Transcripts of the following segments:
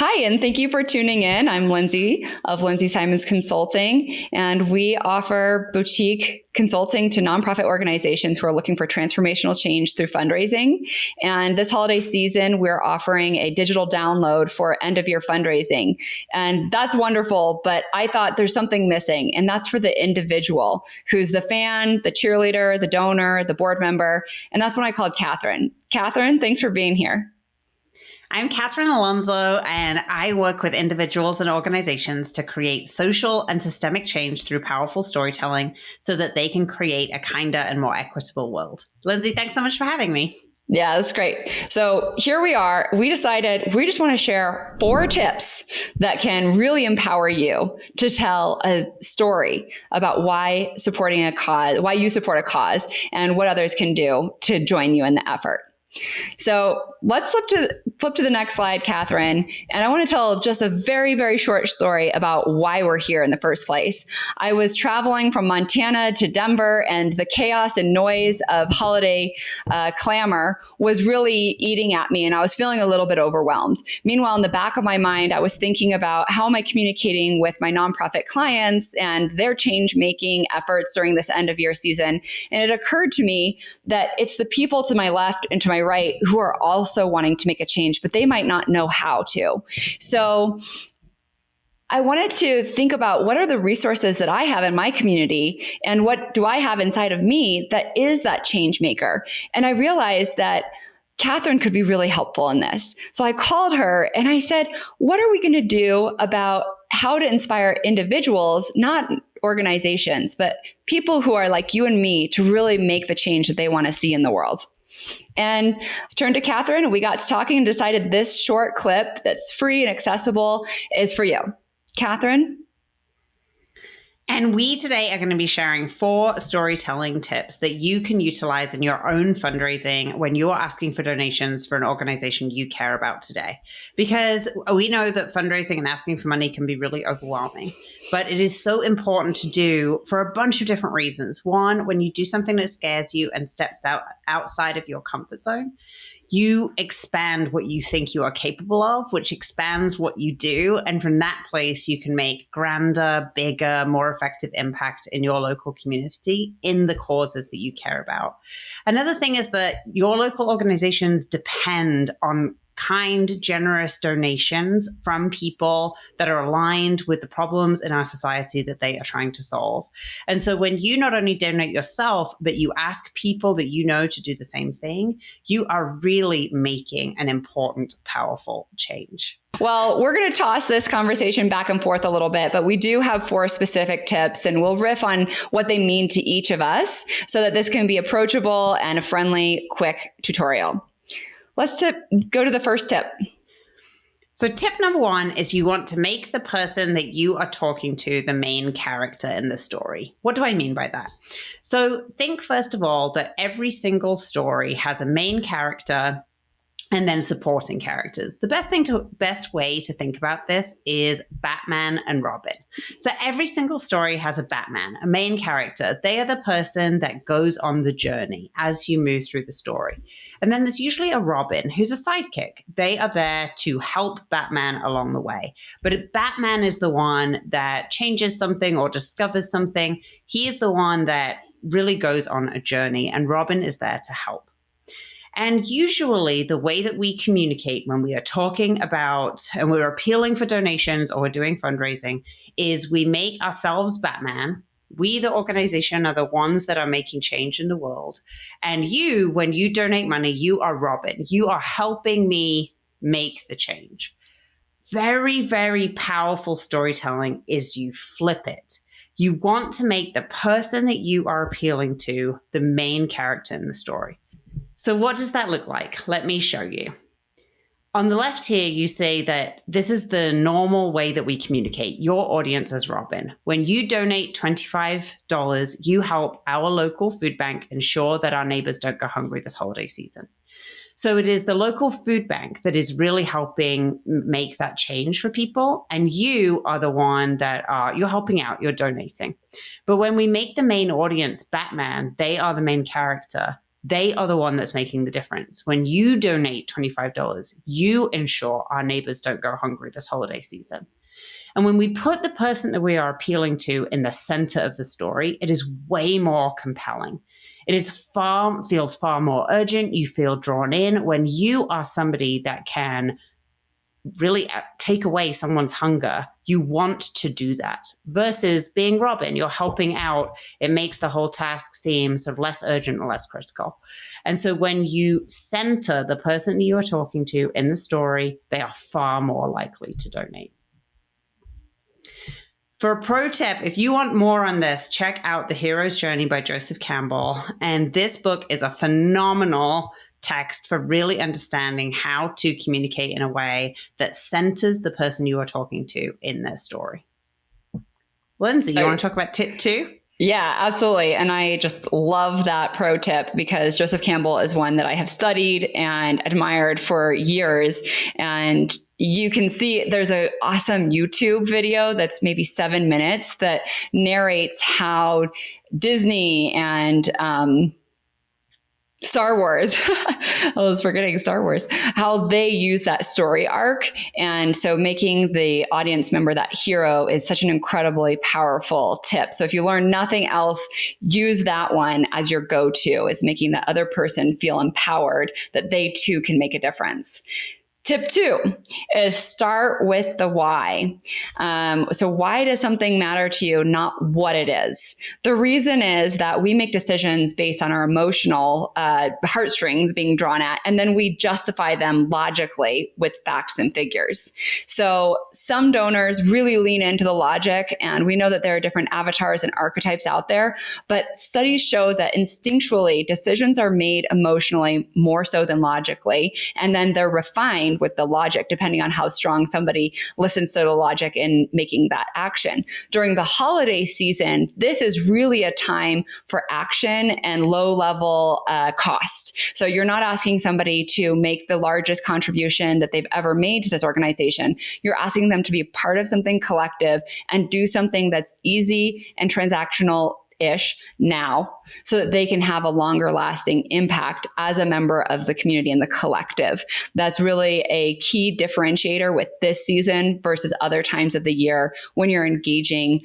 Hi, and thank you for tuning in. I'm Lindsay of Lindsay Simonds Consulting, and we offer boutique consulting to nonprofit organizations who are looking for transformational change through fundraising. And this holiday season, we're offering a digital download for end of year fundraising. And that's wonderful, but I thought there's something missing, and that's for the individual who's the fan, the cheerleader, the donor, the board member. And that's when I called Catherine. Catherine, thanks for being here. I'm Catherine Alonzo, and I work with individuals and organizations to create social and systemic change through powerful storytelling so that they can create a kinder and more equitable world. Lindsay, thanks so much for having me. Yeah, that's great. So here we are. We decided we just want to share 4 tips that can really empower you to tell a story about why supporting a cause, why you support a cause, and what others can do to join you in the effort. So let's flip to the next slide, Catherine. And I want to tell just a very, very short story about why we're here in the first place. I was traveling from Montana to Denver, and the chaos and noise of holiday clamor was really eating at me, and I was feeling a little bit overwhelmed. Meanwhile, in the back of my mind, I was thinking about how am I communicating with my nonprofit clients and their change-making efforts during this end-of-year season. And it occurred to me that it's the people to my left and to my right who are also wanting to make a change, but they might not know how to. So I wanted to think about what are the resources that I have in my community and what do I have inside of me that is that change maker. And I realized that Catherine could be really helpful in this. So I called her and I said, what are we going to do about how to inspire individuals, not organizations, but people who are like you and me to really make the change that they want to see in the world? And I turned to Catherine and we got to talking and decided this short clip that's free and accessible is for you. Catherine? And we today are going to be sharing 4 storytelling tips that you can utilize in your own fundraising when you're asking for donations for an organization you care about today. Because we know that fundraising and asking for money can be really overwhelming, but it is so important to do for a bunch of different reasons. One, when you do something that scares you and steps outside of your comfort zone, you expand what you think you are capable of, which expands what you do. And from that place, you can make grander, bigger, more effective impact in your local community in the causes that you care about. Another thing is that your local organizations depend on kind, generous donations from people that are aligned with the problems in our society that they are trying to solve. And so when you not only donate yourself, but you ask people that you know to do the same thing, you are really making an important, powerful change. Well, we're going to toss this conversation back and forth a little bit, but we do have 4 specific tips and we'll riff on what they mean to each of us so that this can be approachable and a friendly, quick tutorial. Let's go to the first tip. So tip number 1 is you want to make the person that you are talking to the main character in the story. What do I mean by that? So think first of all that every single story has a main character and then supporting characters. The best way to think about this is Batman and Robin. So every single story has a Batman, a main character. They are the person that goes on the journey as you move through the story. And then there's usually a Robin who's a sidekick. They are there to help Batman along the way. But Batman is the one that changes something or discovers something. He is the one that really goes on a journey, and Robin is there to help. And usually the way that we communicate when we are talking about and we're appealing for donations or we're doing fundraising is we make ourselves Batman. We, the organization, are the ones that are making change in the world. And you, when you donate money, you are Robin. You are helping me make the change. Very, very powerful storytelling is you flip it. You want to make the person that you are appealing to the main character in the story. So what does that look like? Let me show you. On the left here, you say that this is the normal way that we communicate. Your audience is Robin. When you donate $25, you help our local food bank ensure that our neighbors don't go hungry this holiday season. So it is the local food bank that is really helping make that change for people. And you are the one that you're helping out, you're donating. But when we make the main audience Batman, they are the main character. They are the one that's making the difference. When you donate $25, you ensure our neighbors don't go hungry this holiday season. And when we put the person that we are appealing to in the center of the story, it is way more compelling. It feels far more urgent. You feel drawn in. When you are somebody that can really take away someone's hunger, you want to do that. Versus being Robin, you're helping out. It makes the whole task seem sort of less urgent and less critical. And so when you center the person that you are talking to in the story, they are far more likely to donate. For a pro tip, if you want more on this, check out The Hero's Journey by Joseph Campbell. And this book is a phenomenal text for really understanding how to communicate in a way that centers the person you are talking to in their story. Lindsay, you want to talk about tip 2? Yeah, absolutely. And I just love that pro tip because Joseph Campbell is one that I have studied and admired for years. And you can see there's an awesome YouTube video that's maybe 7 minutes that narrates how Disney and Star Wars, I was forgetting Star Wars, how they use that story arc. And so making the audience member that hero is such an incredibly powerful tip. So if you learn nothing else, use that one as your go-to, is making the other person feel empowered that they too can make a difference. Tip 2 is start with the why. So why does something matter to you, not what it is? The reason is that we make decisions based on our emotional heartstrings being drawn at, and then we justify them logically with facts and figures. So some donors really lean into the logic, and we know that there are different avatars and archetypes out there, but studies show that instinctually decisions are made emotionally more so than logically, and then they're refined with the logic, depending on how strong somebody listens to the logic in making that action. During the holiday season, this is really a time for action and low-level cost. So you're not asking somebody to make the largest contribution that they've ever made to this organization. You're asking them to be part of something collective and do something that's easy and transactional now so that they can have a longer lasting impact as a member of the community and the collective. That's really a key differentiator with this season versus other times of the year when you're engaging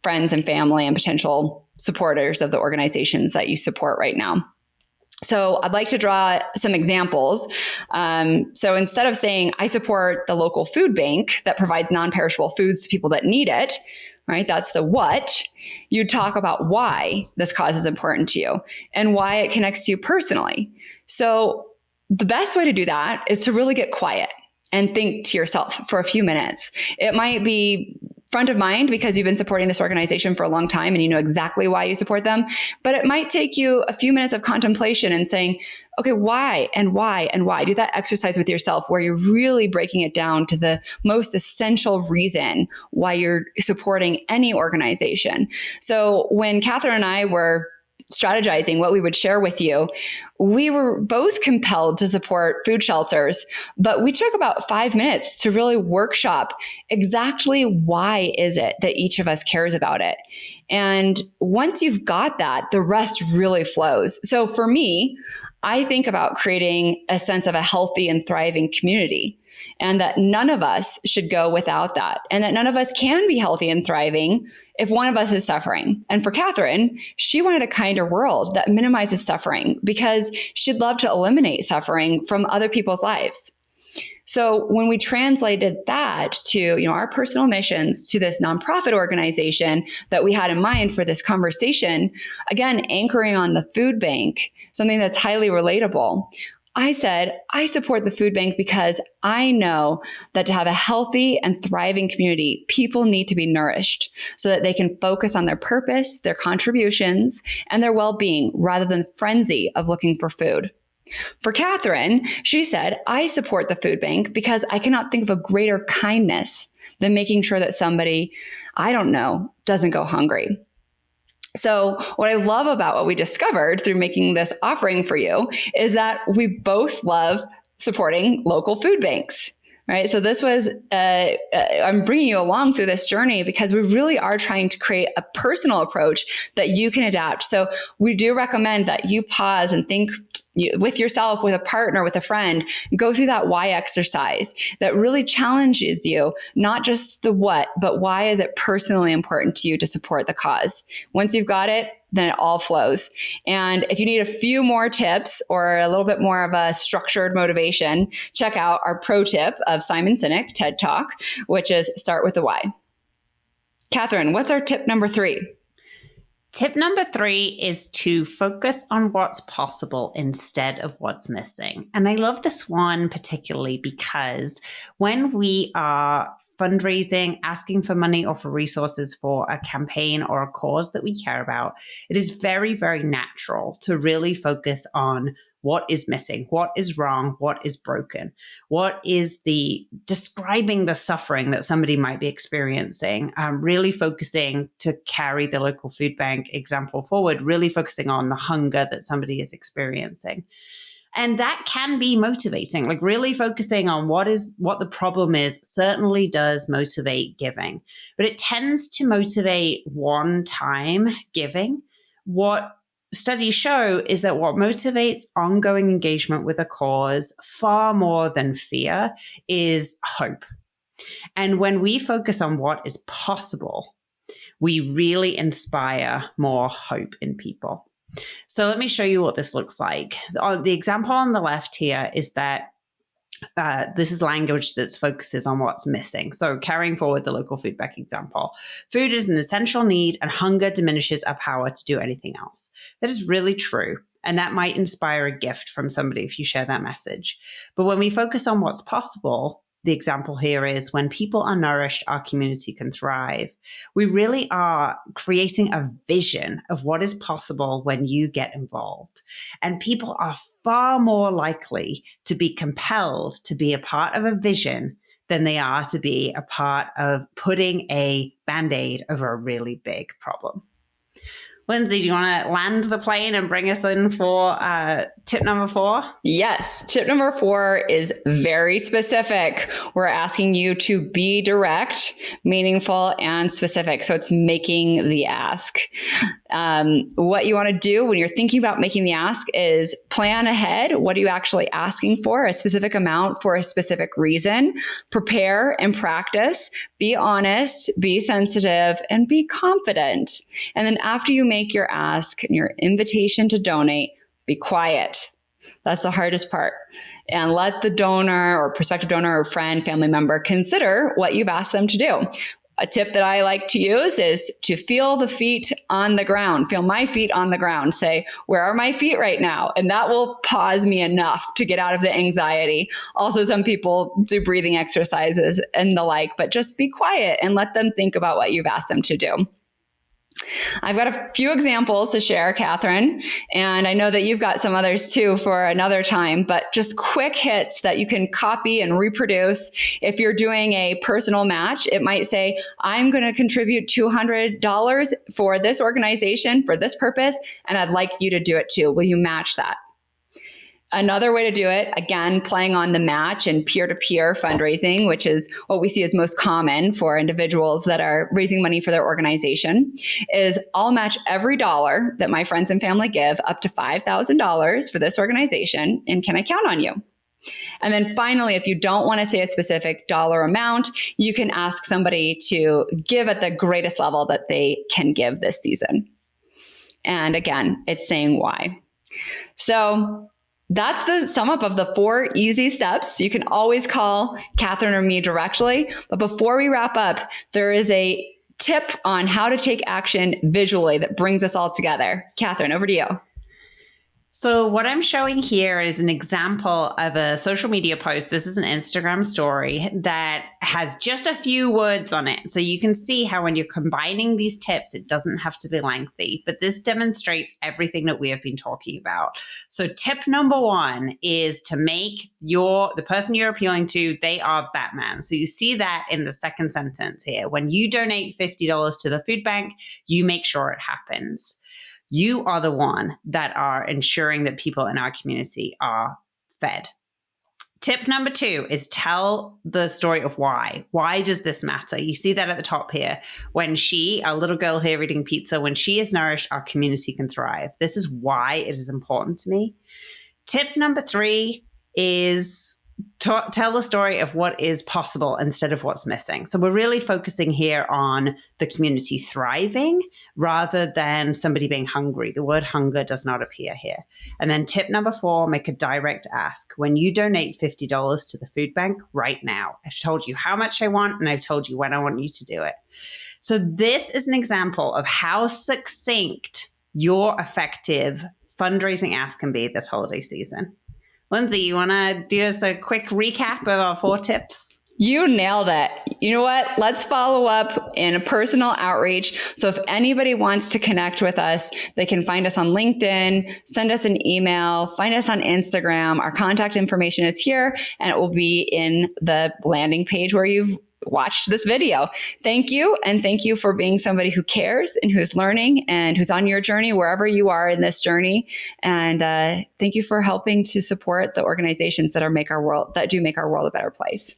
friends and family and potential supporters of the organizations that you support right now. So I'd like to draw some examples. So instead of saying, I support the local food bank that provides non-perishable foods to people that need it, right? That's the what. You talk about why this cause is important to you and why it connects to you personally. So the best way to do that is to really get quiet and think to yourself for a few minutes. It might be front of mind because you've been supporting this organization for a long time and you know exactly why you support them. But it might take you a few minutes of contemplation and saying, okay, why and why and why? Do that exercise with yourself where you're really breaking it down to the most essential reason why you're supporting any organization. So when Catherine and I were strategizing what we would share with you, we were both compelled to support food shelters, but we took about 5 minutes to really workshop exactly why is it that each of us cares about it. And once you've got that, the rest really flows. So for me, I think about creating a sense of a healthy and thriving community, and that none of us should go without that, and that none of us can be healthy and thriving if one of us is suffering. And for Catherine, she wanted a kinder world that minimizes suffering because she'd love to eliminate suffering from other people's lives. So when we translated that to, our personal missions to this nonprofit organization that we had in mind for this conversation, again, anchoring on the food bank, something that's highly relatable, I said, I support the food bank because I know that to have a healthy and thriving community, people need to be nourished so that they can focus on their purpose, their contributions, and their well-being rather than the frenzy of looking for food. For Catherine, she said, I support the food bank because I cannot think of a greater kindness than making sure that somebody, doesn't go hungry. So what I love about what we discovered through making this offering for you is that we both love supporting local food banks. right? So this was, I'm bringing you along through this journey because we really are trying to create a personal approach that you can adapt. So we do recommend that you pause and think with yourself, with a partner, with a friend, go through that why exercise that really challenges you, not just the what, but why is it personally important to you to support the cause? Once you've got it, then it all flows. And if you need a few more tips or a little bit more of a structured motivation, check out our pro tip of Simon Sinek TED Talk, which is start with the why. Catherine, what's our tip number 3? Tip number 3 is to focus on what's possible instead of what's missing. And I love this one particularly because when we are fundraising, asking for money or for resources for a campaign or a cause that we care about, it is very, very natural to really focus on what is missing, what is wrong, what is broken, what is describing the suffering that somebody might be experiencing, really focusing to carry the local food bank example forward, really focusing on the hunger that somebody is experiencing. And that can be motivating, like really focusing on what the problem is certainly does motivate giving, but it tends to motivate one-time giving. What studies show is that what motivates ongoing engagement with a cause far more than fear is hope. And when we focus on what is possible, we really inspire more hope in people. So let me show you what this looks like. The example on the left here is that this is language that focuses on what's missing. So carrying forward the local food bank example, food is an essential need and hunger diminishes our power to do anything else. That is really true. And that might inspire a gift from somebody if you share that message. But when we focus on what's possible, the example here is when people are nourished, our community can thrive. We really are creating a vision of what is possible when you get involved. And people are far more likely to be compelled to be a part of a vision than they are to be a part of putting a Band-Aid over a really big problem. Lindsay, do you want to land the plane and bring us in for tip number 4? Yes. Tip number 4 is very specific. We're asking you to be direct, meaningful, and specific. So it's making the ask. What you want to do when you're thinking about making the ask is plan ahead. What are you actually asking for? A specific amount for a specific reason. Prepare and practice. Be honest, be sensitive, and be confident. And then after you make your ask and your invitation to donate, be quiet. That's the hardest part. And let the donor or prospective donor or friend, family member consider what you've asked them to do. A tip that I like to use is to feel the feet on the ground, feel my feet on the ground, say, where are my feet right now? And that will pause me enough to get out of the anxiety. Also, some people do breathing exercises and the like, but just be quiet and let them think about what you've asked them to do. I've got a few examples to share, Catherine, and I know that you've got some others too for another time, but just quick hits that you can copy and reproduce. If you're doing a personal match, it might say, I'm going to contribute $200 for this organization for this purpose, and I'd like you to do it too. Will you match that? Another way to do it, again, playing on the match and peer-to-peer fundraising, which is what we see as most common for individuals that are raising money for their organization, is I'll match every dollar that my friends and family give up to $5,000 for this organization, and can I count on you? And then finally, if you don't want to say a specific dollar amount, you can ask somebody to give at the greatest level that they can give this season. And again, it's saying why. So that's the sum up of the 4 easy steps. You can always call Catherine or me directly. But before we wrap up, there is a tip on how to take action visually that brings us all together. Catherine, over to you. So what I'm showing here is an example of a social media post. This is an Instagram story that has just a few words on it. So you can see how when you're combining these tips, it doesn't have to be lengthy, but this demonstrates everything that we have been talking about. So tip number 1 is to make the person you're appealing to, they are Batman. So you see that in the second sentence here. When you donate $50 to the food bank, you make sure it happens. You are the one that are ensuring that people in our community are fed. Tip number 2 is tell the story of why. Why does this matter? You see that at the top here. When our little girl here eating pizza, when she is nourished, our community can thrive. This is why it is important to me. Tip number 3 is tell the story of what is possible instead of what's missing. So we're really focusing here on the community thriving rather than somebody being hungry. The word hunger does not appear here. And then tip number 4, make a direct ask. When you donate $50 to the food bank right now, I've told you how much I want and I've told you when I want you to do it. So this is an example of how succinct your effective fundraising ask can be this holiday season. Lindsay, you want to do us a quick recap of our 4 tips? You nailed it. You know what? Let's follow up in a personal outreach. So if anybody wants to connect with us, they can find us on LinkedIn, send us an email, find us on Instagram. Our contact information is here, and it will be in the landing page where you've watched this video. Thank you. And thank you for being somebody who cares and who's learning and who's on your journey, wherever you are in this journey. And thank you for helping to support the organizations that do make our world a better place.